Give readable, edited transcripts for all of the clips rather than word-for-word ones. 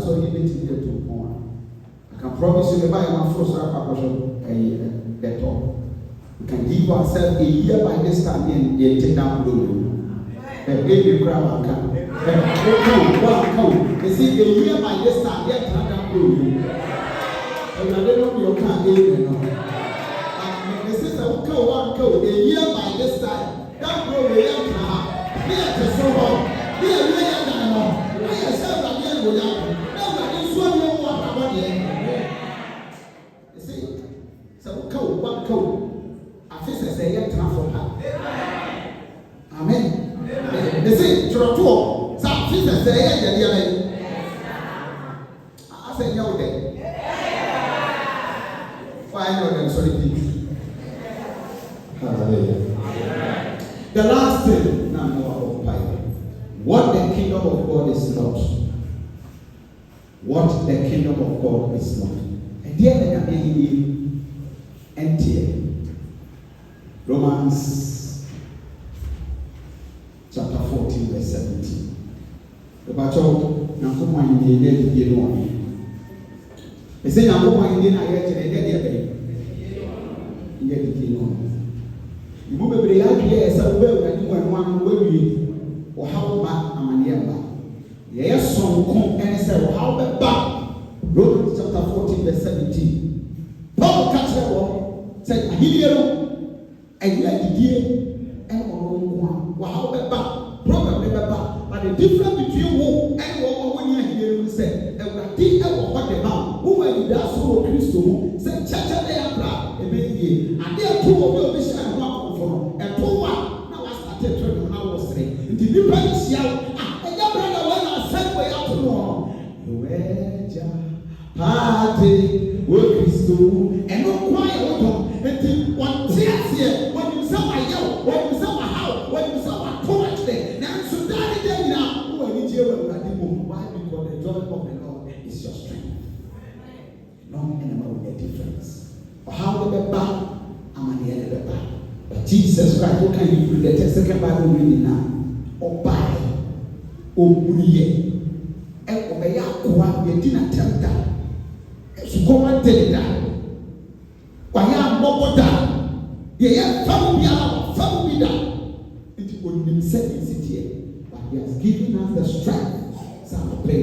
so you need to get to more. I can promise you the buy one first a top. We can give ourselves a year by this time and take down glory. A baby crowd come. You see, a year by this time, yet take down glory. And I don't know your can't get it. This is a year by this time. That glory, here to so hard. Here, we are done. We are self again with that. Nobody is one more about it. You see, so one code. I feel say, yet transform her. Amen. You see, Troto, some fishers say, I say, no, day. Why not? I'm sorry, people. Hallelujah. The last thing, now more of Bible. What the kingdom of God is not. What the kingdom of God is not. And there they are being empty. Romans chapter 14, verse 17. The battle, now come on in the dead, you know. They say, now come on in the dead, you know. You move a real year, so well, and you went one way, or how back a maniac. Yes, so come and say, how back. Romans chapter 14, verse 17. Paul catch that one, said, Hero, and yet the year, and one, how back, probably back. But the difference between who and when you hear him say, and what the ever what the man, who were the Daso Christ, said, Church, they are proud, a baby, and they are two of your mission. And to one, now I started to now was saying, the difference here, and your brother when I said way out to know, the wedge party, work is to, and no quiet water, and one tears here, when you saw my yell, when you saw my house, when you saw my torch there, now so that day now, who are you here when I did move? Why? Because the joy of the Lord is your strength. No animal will get difference. Or how will the back? I'm an the back. But Jesus Christ, what can you do? The second Bible reading now. Or buy, or bully, and obey your quad, you didn't tell that. So go and tell it that. Why am more that? Yeah, family that. It would be said in city, but he has given us the strength. So to play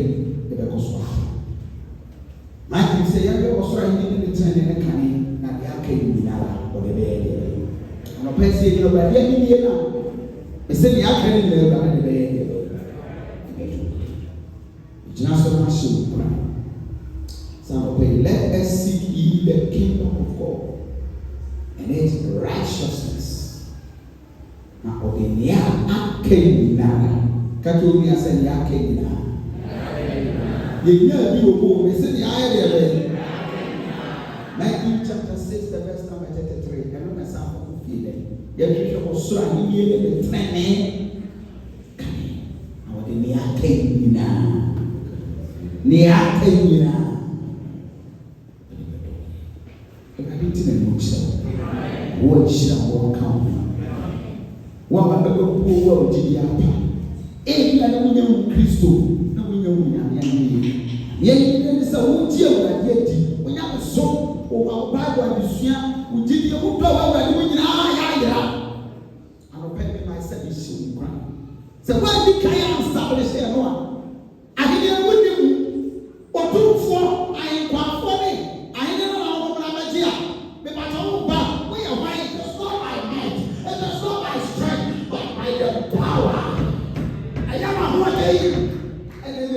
the gospel. I can say, I was writing in the train and a canning, not the arcade or the bed. No person you know, but yeah, now. They say the academy level and the just so much. So let us seek ye the kingdom of God and its righteousness. Now, the near academy now. Katolia said the academy now. The year you go, they say the idea. Matthew chapter 6, the verse number 33. And look at some. You was so near the training. I was near Kenya. Near Kenya. I didn't know so. What shall walk out? What about the poor world? Did you have? If I don't know Christo, no, we know yet is a wood deal that yet. When I was so, or our Bible, we did the old power when we so why did I establish here? I didn't with you. Or two for I inquire for me. I never know what I'm here. But I don't back. We are why it's not by might, it's not by strength, but by the power. I am a what I am. And then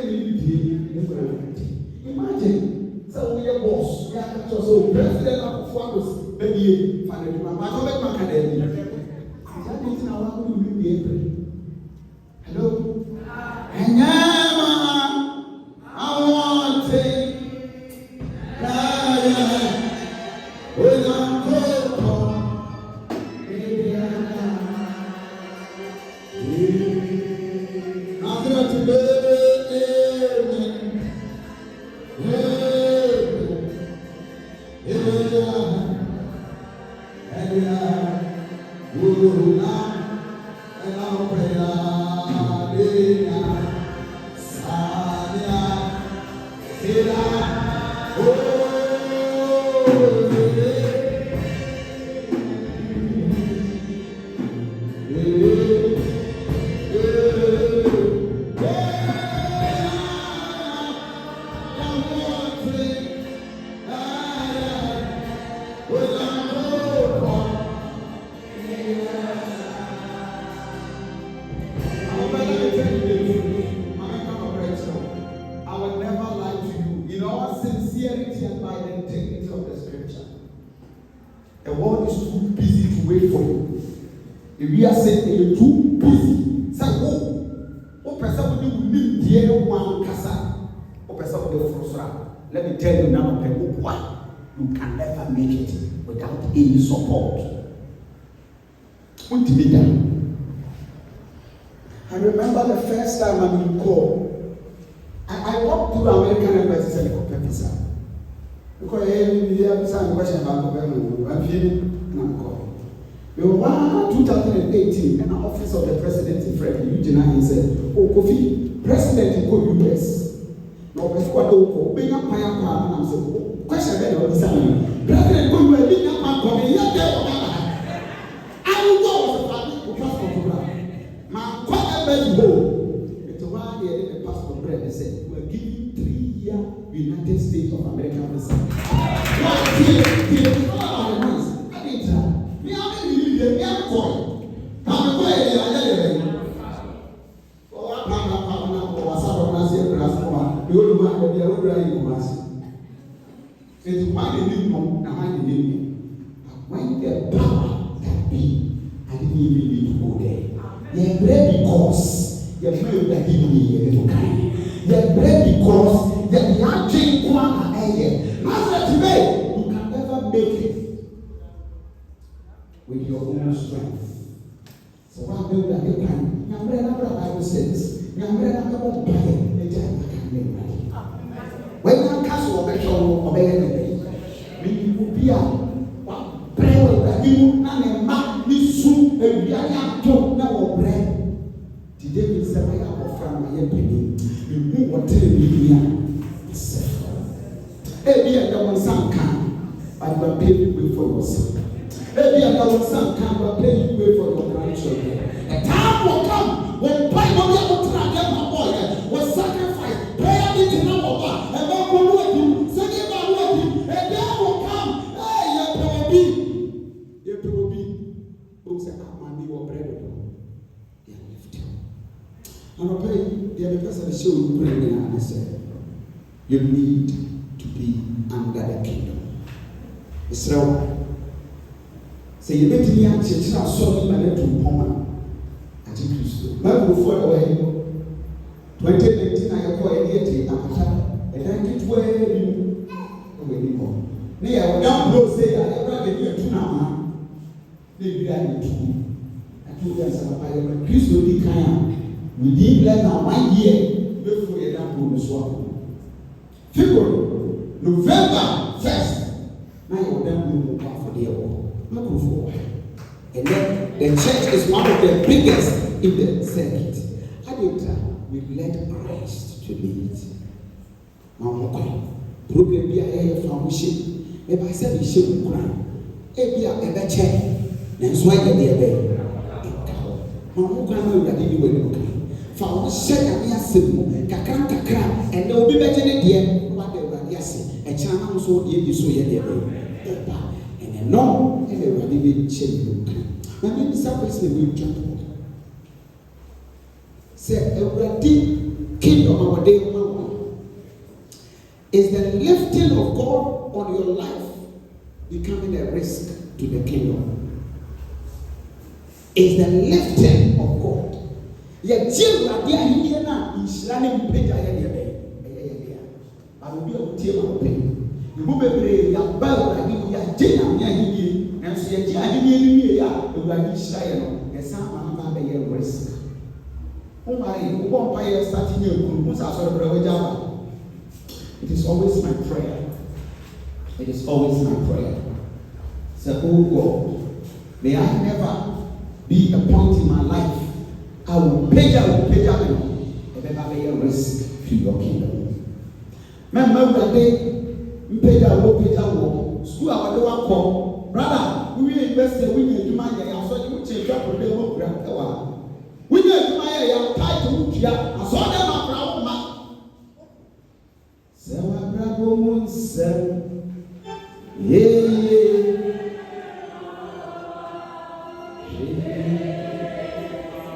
imagine. So we are boss. We are so president of Focus. Maybe find my academy. That means now I'm going to be able. Hello? And now I want to with a cold Nazareth Methodist Church. Let me tell you now, why you can never make it without any support. I remember the first time I'm in call. I walked through American Embassy and got professor. Because I have some question about government. I'm feeling and call. We were 2018 in the office of the president in Fred Eugene said, "Oh, Kofi, president in US." No, because what do being a fire and I'm saying, question then on the side. President, go to a big man come here. I will go with the family passport program. My whatever you go, it's one year the passport bread. They said, we're giving 3-year United States of America visa. What here? All our money. I didn't try. Me, I'm in the me, I'm going. I'm going here. The only one that they are in Kumasi. It's why they need more than why they need me. But when the power that be, I didn't even need to go there. You're bread because you're afraid that give me a little kind. You're bread because you're not drinking one air. Nazareth today, you can never make it with your own strength. So what do that you can? Your bread, the Bible says, your bread, the Bible says, when you cast your measure of anything, when you be a prayer that you and a man is soon a young talk now of bread. Today we say, I have a friend, my penny. You move what tell me here. Maybe I don't some kind, but you are paying way for yourself. Maybe I don't some kind, but paying way for your grandchildren. A time will come when Bible will try them, my boy, will sacrifice prayer meeting number one. And I'll pray the other person show you praying and I said, you need to be under the kingdom. Israel. Say you met me and church now saw me to Poma. I think you so. Bible for the way 2019 I have got a year and I get where you anymore. Near down below say I ever get you to now. Maybe I need to. I told you as a Christ will be kind. We did less than 1 year before we had to the swap. February, November 1st, now you're done with for the award. Not for. And then the church is one of the biggest in the circuit. At the time, we let Christ to lead. Now, program be a foundation. If I said we should cry, if you are ever check, then swag at the other. Now, who can know that you will look? For share me a simple, Kakra, and there will be better than the end. What they were yes, a channel so you so yet, and a no, and they were living change. I mean, some person will jump. Say, a deep kingdom of our day is the lifting of God on your life becoming a risk to the kingdom. Is the lifting of God. Yet, Jim, I hear now, is running page. I will be a team of pain. You will be your bell, I mean, you are Jim, and so you are here, you are shy, and some of the risk. Oh, my, one fire starting here, it is always my prayer. It is always my prayer. Say, oh God, may I never be a point in my life. I will pay you, and never be a risk to your kingdom. mɛmma awurade mpagya wɔ pagya wɔ sukuu a wɔde wakɔ brada wowie university wonya adwuma yɛ asɔre wo kyerɛ twa pɔdɛ wɔ kura ɛwɔ a wonya adwuma yɛ taite wo tua asɔre ma kura wo ma sɛ wabrabɔ mu nsɛm